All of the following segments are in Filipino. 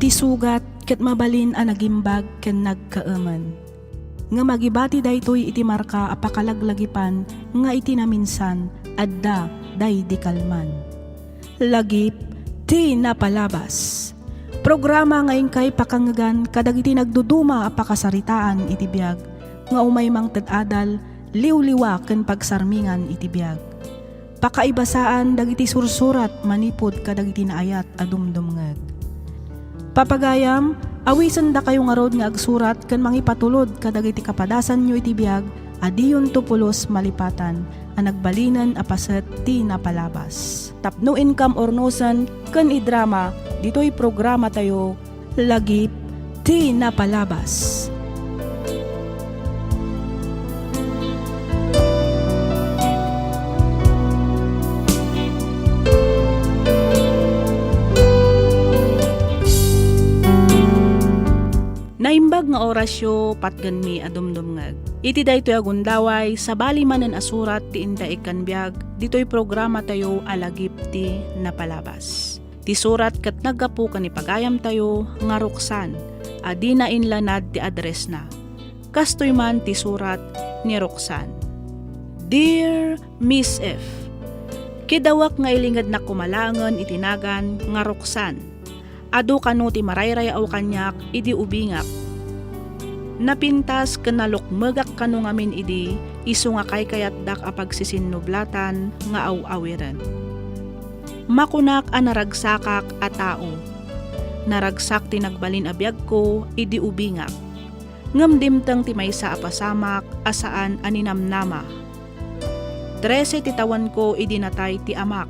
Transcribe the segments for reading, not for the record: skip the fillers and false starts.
Iti sugat ket mabalin a nagimbag ken nagkaaman. Nga magibati daytoy iti marka a pakalaglagipan nga iti naminsan adda day di kalman. Lagip ti napalabas. Programa ngayon kay pakangagan kadagiti nagduduma a pakasaritaan iti biag nga umay mang tedadal liwliwa ken pagsarmingan iti biag. Pakaibasaan dagiti sursurat manipod kadagiti naayat a dumdumngeg. Papagayam, awisan da kayo nga rod nga agsurat ken mangipatulod kadagiti kapadasan nyo iti biag adiyon tupulos malipatan a nagbalinan a paset ti napalabas. Tapno income ornosan ken idrama ditoy programa tayo lagip ti napalabas. Naimbag nga orasyo patgan mi adumdumngag. Iti daytoy agundaway sabali manen asurat ti inda ikan biag ditoy programa tayo alagip ti napalabas. Ti surat ket naggapu kan ipagayam tayo nga Roxanne adi na inlanad ti address na. Kastoy man ti surat ni Roxanne. Dear Miss F. Kidawak nga ilingad na kumalangan itinagan nga Roxanne. Adu kanu ti marayray aw kanyak idi ubingak. Napintas kanalukmegak kanu ngamin idi isu nga kay kayatdak a pagsisinnublatan nga aw-awiren. Makunak a naragsakak a tao. Naragsak ti nagbalin a biag ko idi ubingak. Ngamdimteng ti maysa a pasamak asaan aninamnama. 13 ti tawan ko idi natay ti amak.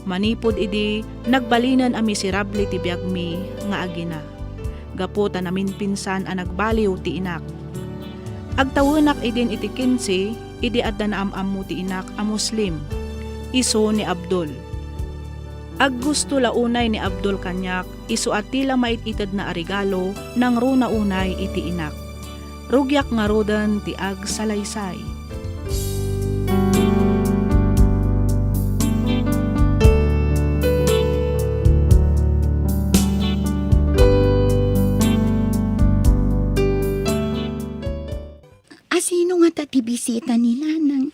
Manipod idi nagbalinan a miserable ti biagmi nga agina. Gaputa namin pinsan a nagbaliw ti inak. Agtawenak idin iti 15 idi adda na am-ammo ti inak a Muslim. Iso ni Abdul. Aggusto launay ni Abdul kanyak iso atila maitited na arigalo nang runa unay iti inak. Rugyak nga rodan ti ag salaysay. Sino nga tati bisita ni Nanang?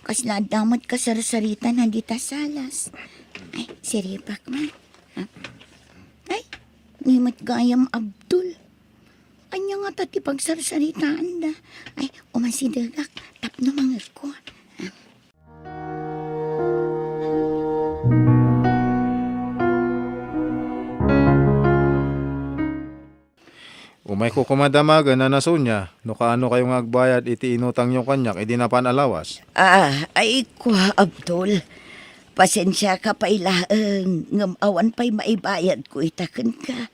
Kasla damot kasarsarita na di tasalas. Ay, si Ripak man. Ay, nimat gayam Abdul. Anya nga tati pagsarsaritaan da. Ay, umasidagak. Tapno mga ko. Umay ko kumadamagan na nasunya, no kaano kayong agbayad iti inutang yung kanyak, iti napanalawas. Ay kwa Abdul. Pasensya ka pa ilaang, ngamawan pa'y maibayad ko itakan ka.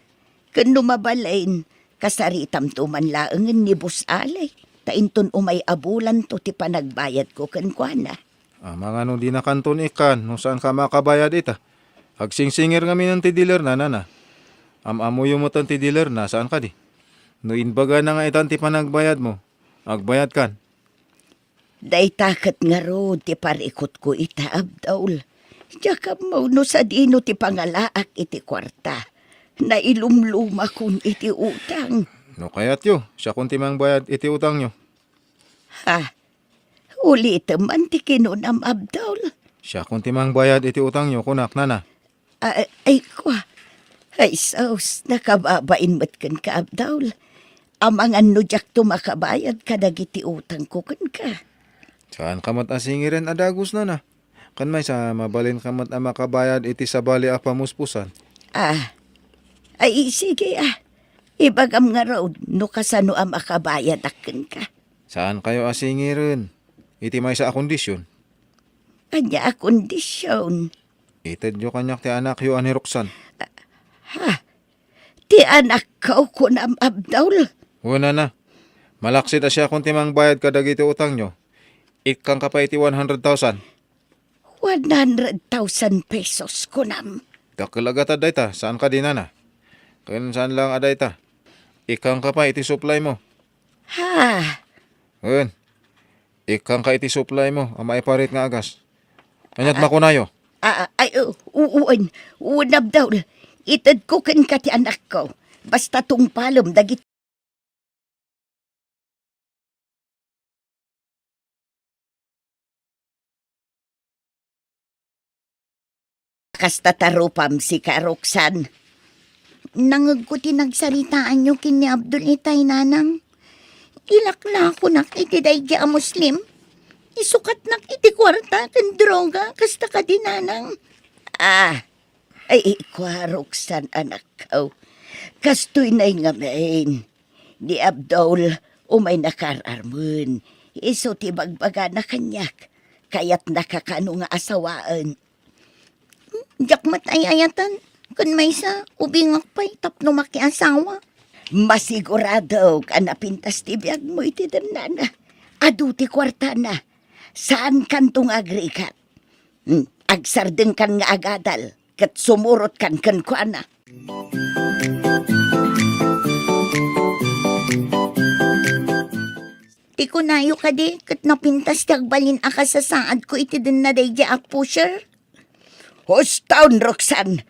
Kan lumabalain, kasaritam tuman laangan ni Bus Alay. Tainton umay abulan to ti panagbayad ko kan kwa na. Mga no di na kanton ikan, no saan ka makabayad ita. Agsingsingir kami ng ti dealer na nana. Amamuyo mo tan ti dealer na, saan ka di? No inbaga na nga itan ti panagbayad mo, agbayad kan. Day takat nga ro ti parikot ko ita Abdul. Tsaka no sa dino ti pangalaak iti kwarta. Na ilumluma kun iti utang. No kayat yo, siya kung timang bayad iti utang nyo. Ha? Ulit man ti kinunam Abdul. Siya kung timang bayad iti utang nyo, kunak nana. Ay kwa. Ay saus, nakababain mat kan ka Abdul. Amang ano jak tumakabayad ka dagiti utang ko kan ka. Saan kamat asingiren adagus na. Kan may sa mabalin kamat ang makabayad iti sabali a pamuspusan. Ay sige Ibagam nga raw, no kasano ang makabayad akin ka. Saan kayo asingiren? Iti may sa akondisyon. Anya akondisyon? Ited yo kanyak ti anak yo ani Roxanne. Ti anak ka ko na Abdul. Una na. Malaksit siya kung timang bayad ka dagiti utang nyo. Ikang ka pa iti 100,000. 100,000 pesos ko nam. Dakilagata dayta, saan ka din na? Kaya saan lang adayta? Ikang ka pa iti supply mo. Ngayon, ikang ka iti supply mo, ang maiparit nga agas. Kanyat makunayo. Uwan Abdul. Itad ko kan ka ti anak ko. Basta tong palom dagit. Kasta tarupam si Karoksan. Nangag ko tinagsaritaan nyo kini Abdul itay nanang. Ilak na ako nak itiday kaya Muslim. Isukat nak iti kwarta kan droga kasta ka dinanang. Ay Karoksan anak ko. Kastoy na nga main. Di Abdul umay nakararmun. Iso ti bagbaga na kanyak. Kaya't nakakano nga asawaan. Diyak matayayatan. Kun may sa ubingak pa'y tapno makiasawa. Masigurado ka na pintas ti biyag mo iti danana. Adu ti kwarta na. Saan kan tong agrikat? Agsardeng kan nga agadal. Kat sumurot kan kuana. Ti kunayo ka di. Kat napintas ti agbalin aka sa saad ko iti din na day ak pusher. Hostown, Roxanne!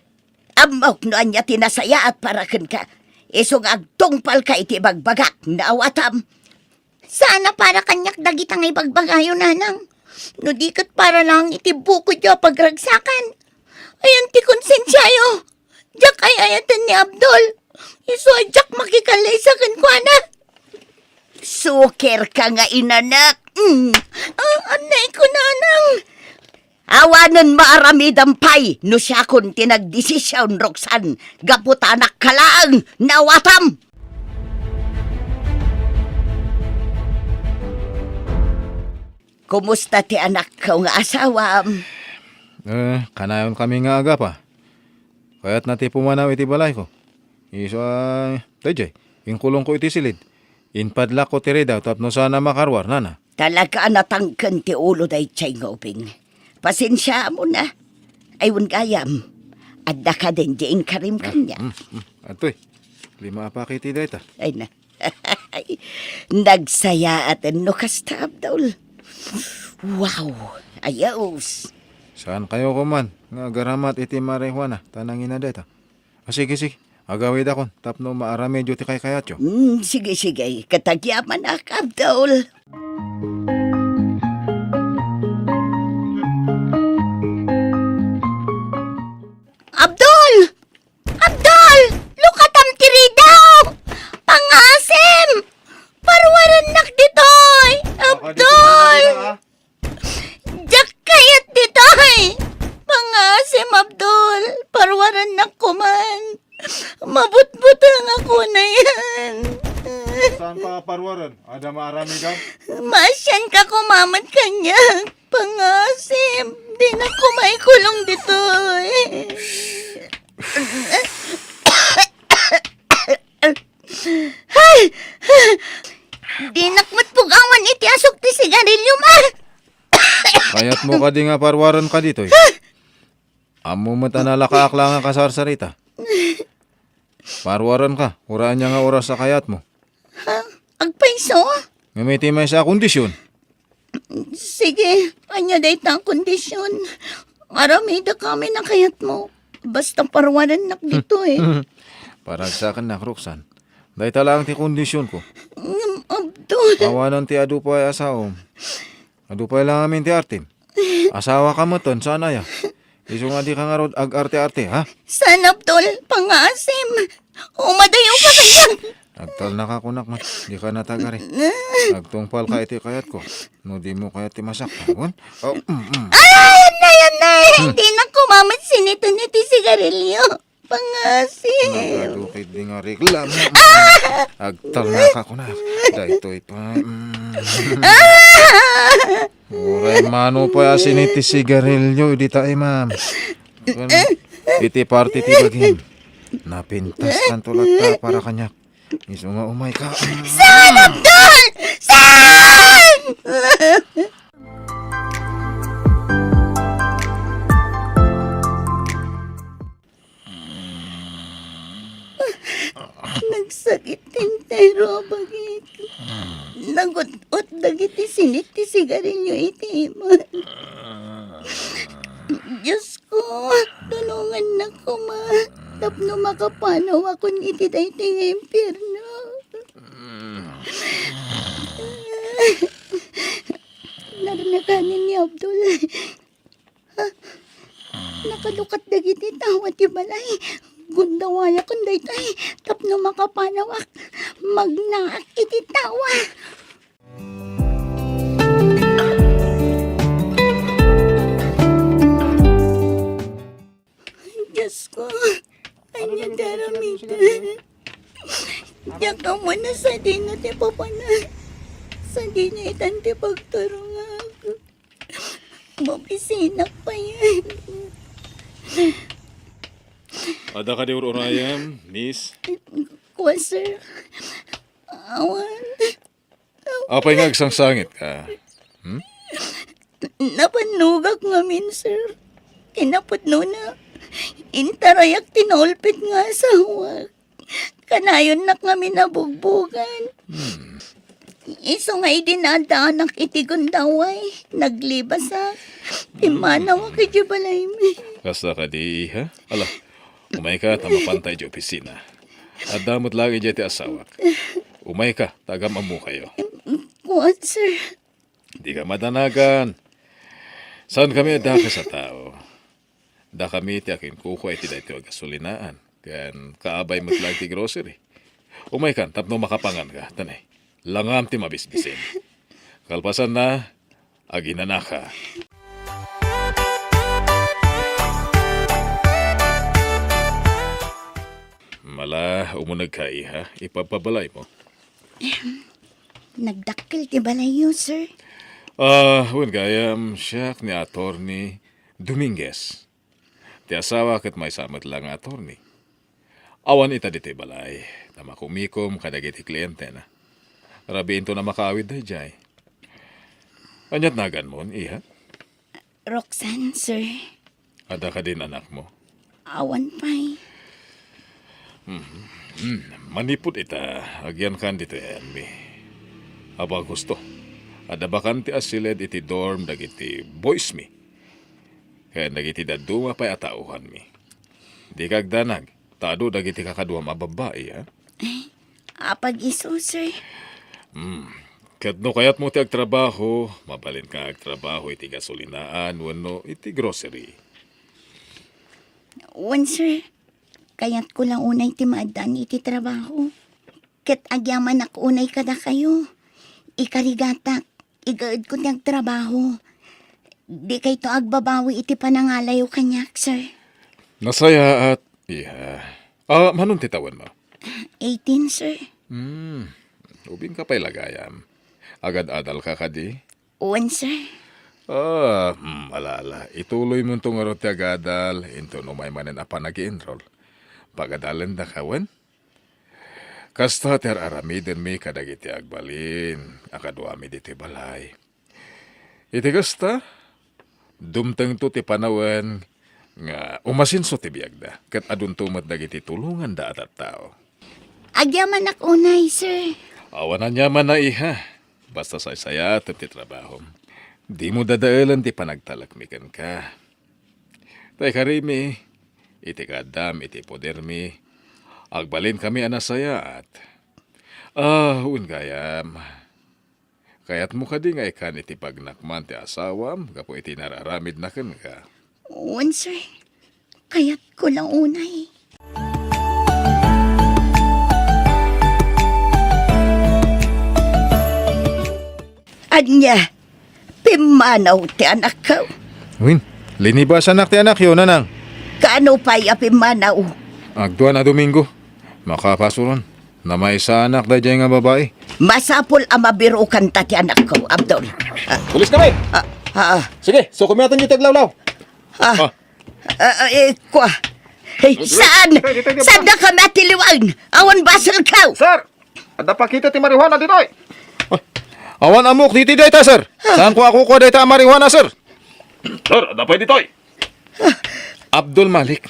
Amaw no anya tinasaya at parakan ka. Isong agtungpal ka iti bagbagak na awatam. Sana para kanyak dagitang ibagbagayo nanang. No dikat para lang iti buko dyo pagragsakan. Ayan ti konsensyayo. Diyak ay ayatan ni Abdul. Iso ay diyak makikalay sa kankwana. Suker ka nga inanak. Anay ko nanang. Awanan maarami dampay, no siya kun tinagdesisyon, Roxanne, gaputanak kalaang nawatam. Kumusta ti anak ko nga asawam? Kanayon kami nga aga pa. Kaya't nati pumanaw iti balay ko. Iso ay, dayjay, inkulong ko iti silid. Inpadlak ko ti redaw, tapno sana makarwar, nana. Talaga natangkan ti ulo day chay ngoping. Pasensya mo na. Ayun gayam. Adda ka din diing karim kanya. Atoy, 5 pa kiti dayta. Ay na. Nagsaya at no kasta Abdul. Wow. Ayos. Saan kayo kuman? Nga garamat iti marihuana. Tanangin na dayta. Sige. Agawid akon. Tapno maarami ti kay kayatyo. Sige. Katagyaman ak Abdul. Abdul! Lukatam tiri daw! Pangasim! Parwaran nak ditoy! Abdul! Diyak kayat ditoy! Pangasim, Abdul! Parwaran nak kuman! Mabutbutang ako na yan! Saan pa parwaran? Ada maarami daw? Masyan ka kumamat kanya! Pangasim! Di na kumaikulong ditoy! Ay! Di nakmat pugawan iti asok ti sigarilyo ma! Kayat mo ka di nga parwaran ka dito. Amo matanala ka aklangan ka sarsarita. Parwaran ka. Uraan niya nga oras sa kayat mo. Agpaiso? Ngamiti may sa kondisyon. Sige, anya day ta kondisyon. Aramida kami na kayat mo. Basta parwaran nak dito Parang sa akin na, Roxanne. Dahil talang ti kondisyon ko. Abdul. Awanan ti adupay asawom. Adupay lang amin ti artim. Asawa ka mo ton, sana ya. Iso nga di ka nga rod ag-arte-arte, ha? San Abdul, pangasim. Umadayo ka kanya. Agtal na ka kunak man. Di ka natagari. Agtungpal ka iti kayat ko. No di mo kayat ti masak. Yan na. Hindi na kumamat sinito niti sigarilyo. Pangasim. Nagadukit di nga reklamo. Agtal na ka kunak. Dahito'y pa. Uray mano pa asin iti sigarilyo. Di tayo, ma'am. Iti party ti bagim. Napintas kan tulad ta para kanyak. Iso nga umay ka. San Abdul! San! Nagsakit tintero bagit. Nagut-ut dagiti siniti sigarilyo iti iman. Diyos ko, tulungan na ko ma. Tapno makapanaw ako iti daytoy impyerno. Narnakanin ni Abdul. Nakalukat dagiti tawa ti balay. Gundawaya kun daytoy tapno makapanawak. Magnaak iti tawa. Diyos ko, anya daramita. Diyan ka muna sa di na ti papana. Sa di na itan ti pagtarungag. Mabisinak pa yan. Ada ka di urayam, miss? Kuwa, sir. Awan. Apay nga agsang-sangit ka. Napanugak ngamin, sir. Kinaputno na. Intarayak tinulpit nga sa huwag. Kanayon na kami nabugbugan. Iso nga idinadaanak iti gundaway. Naglibas sa timanaw kay balay mi. Kasta ka di, ha? Ala, umay ka, tamapantay di opisina. At damot lagi di ti asawak. Umay ka, tagam amu kayo. Kuwan, sir. Di ka madanagan. Saan kami ada ka sa tao? Da kami ti akin kuko ay ti dahi ti gasolinaan. Kan kaabay mo't lang ti grocery. Umay kan, tapno makapangan ka. Tanay, langam ti mabisbisin. Kalpasan na, aginana ka. Mala, umunag ka ha? Ipapabalay mo. Nagdakkel ti balayo, sir. Wen gayam siya ni Attorney Dominguez. Ti asawa kat may samat lang attorney. Awan ita diti balay. Tamakumikom kadagiti kliyente na. Rabiin to na makawid day jay. Anyat nagan mo, iha? Roxanne, sir. Ada ka din anak mo. Awan pa'y. Manipot ita. Agyan kan dito yan, mi. Aba gusto. Ada bakan ti asiled iti dorm dagiti boys mi. Kaya dagiti daduma pa'y atauhan mi. Di kagdanag. Tado dagiti kakadua mababae, ha? Apag iso, sir. Kadno kayat mo ti agtrabaho, mabalin ka agtrabaho iti gasolinaan, wano iti grocery. Wan, sir. Kaya't ko lang unay ti maadan iti trabaho. Ket agyaman ako unay kada kayo. Ikarigatak, igaad ko niyang trabaho. Di kay to agbabawi iti panangalayo kanyak, sir. Nasaya at, iha. Manong titawan mo? 18, sir. Ubing ka pa'y lagayam. Agad-adal ka kadi? Wan, sir. Malala. Ituloy mo itong arot ti agadal. Into no may manen apa nag-enroll. Pagadalan na kawan? Kasta ter aramiden mi kadagiti agbalin. Akaduami diti balay. Iti kasta? Dumteng to ti panawan nga umasinso ti biyagda. Kat adun tumat dagiti tulungan da at tao. Agyaman ako unay, sir. Awanan niya man na iha. Basta say-saya at ti trabaho. Di mo dadaalan ti panagtalakmikan ka. Tay karimi, iti kadam, iti poder mi. Agbalin kami anasaya at gayam. Kaya't mo ka di nga ikan iti pagnakman ti asawam, kapo iti nararamid na kan ka. Wan, sir. Kaya't ko lang unay. Anya, pimanaw ti anak ko. Win, linibas anak ti anak yun, nanang. Kaano pa pimanaw? Agduan na Domingo. Makapasuron. Na may isa anak da dyan nga babae. Masapol ang mabiro kanta ti anak ko, Abdul. Pulis kami! Sige, so kumiyatan niyo taglawlaw. Kwa. Hey, saan? Saan na ka matiliwang? Awan basal ka? Sir, ada pa kita ti marijuana ditoy. Awan amok, diti dayta, sir. Saan ko ako ko dayta marijuana, sir? Sir, ada pa ditoy. Abdul Malik.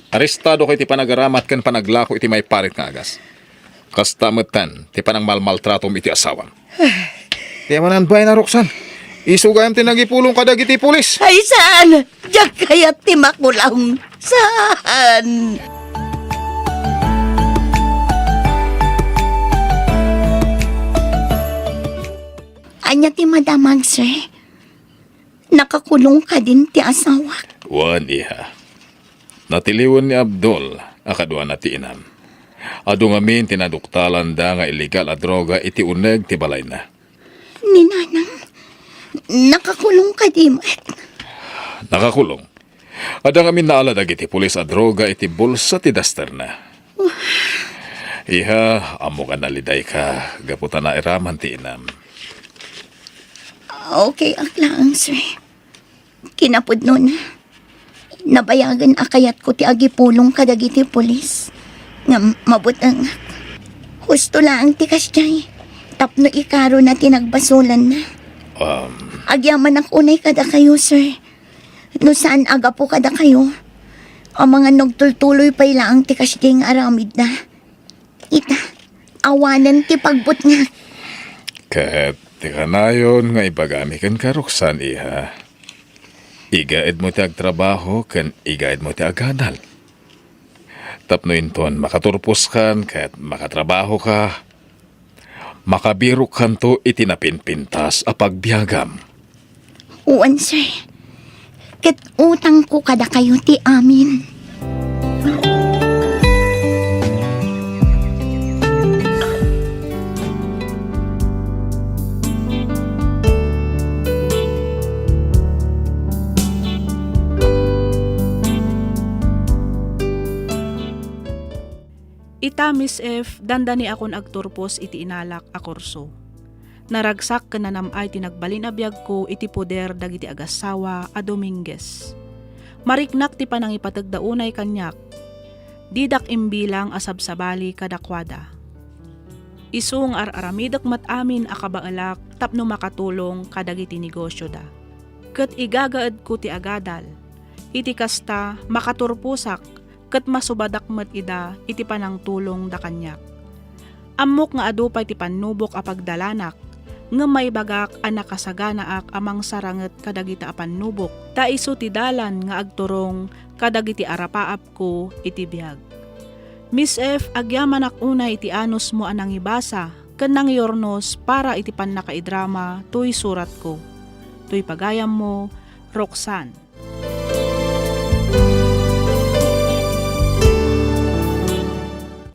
Arestado kay ti panagaramat kan panaglako iti may parit nga agas. Kasta metan, ti panang malmaltratom iti asawang. Ti amanan bay na Roxanne. Isugayam ti nagipulong kadag iti pulis. Ay, saan? Diyak kaya ti makulang. Saan? Anya ti madamag, sir. Nakakulong ka din ti asawak. Wan iha. Natiliwan ni Abdul, akadwa na ti inam. Ado ngamin tinaduktalan da nga illegal a droga iti uneg ti balay na. Ni Nanang, nakakulong ka di mat. Nakakulong. Ada ngamin naaladag iti pulis a droga iti bulsa ti daster na. Iha, amo ka naliday ka, gaputan na iraman ti inam. Okay, aklaan, sir. Kinapod nun. Nabayagan akayat ko ti agipulong kadagiti pulis. Nga mabutang. Husto lang ti kasyay. Tapno ikaro na tinagbasulan na. Agyaman ang unay kada kayo, sir. No saan aga po kada kayo. Ang mga nagtultuloy pa ilang ti kasyay nga aramid na. Ita, awanan ti pagbut nga. Kat, ti kanayon nga ibagamikan ka, Roxanne, iha. Igaid mo ti agtrabaho, kan igaid mo ti agadal. Tapno inton, makaturpos kan, kat makatrabaho ka. Makabirok kanto itinapinpintas a pagbiagam. Uwan, sir. Kat utang ko kada kayo ti amin. Ita Miss F, dandani akon agturpos iti inalak a kurso. Naragsak ka na namay tinagbalin a biyag ko iti poder dagiti agasawa a Dominguez. Mariknak ti panangipatagdaunay kanyak. Didak imbilang a sabsabali kadakwada. Isung aramidak matamin a kabaalak tapno makatulong kadagiti negosyo da. Ket igagaad ko ti agadal. Iti kasta makaturpusak ket masubadak met ida iti panang tulong da kanyak. Amok nga adu pa iti panubok a pagdalanak, nga may bagak a nakasaganaak amang saranget kadagita a panubok, ta isu ti dalan nga agturong kadagiti arapaap ko iti biag. Miss F, agyaman ak una iti anos mo anang ibasa, ken nang yornos para iti pannakaidrama tuy surat ko. Tuy pagayam mo, Roxanne.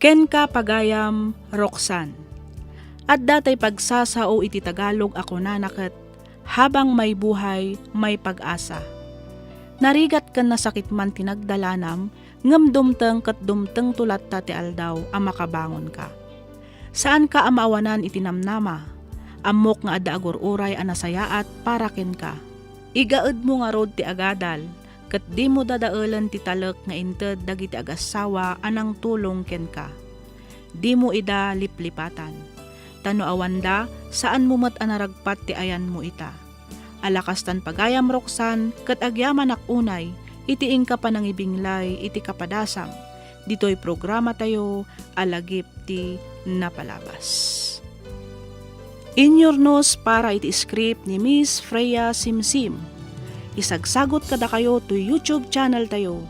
Ken ka pagayam, Roxanne. At datay pagsasao iti Tagalog ako nanaket, habang may buhay, may pag-asa. Narigat kan nasakit man tinagdalanam, ngem dumteng ket dumteng tulat ta ti aldaw a makabangon ka. Saan ka amawanan iti namnama? Amok nga adda agururay a nasayaat para ken ka. Igaed mo nga rod ti agadal, ket di mo dadaelan ti talek nga inted dagiti agasawa anang tulong ken ka. Di mo ida liplipatan. Tano awanda, saan mo mat anaragpat ti ayan mo ita. Alakastan pagayam, Roxanne, ket agyaman ak unay, itiing ka pa nang ibinglay, iti kapadasam. Dito'y programa tayo, alagip ti napalabas. Inyornos para iti script ni Miss Freya Simsim. Isagsagot kada kayo to YouTube channel tayo,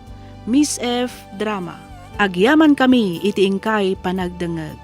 Miss F Drama. Agyaman kami iti ingkay panagdengeg.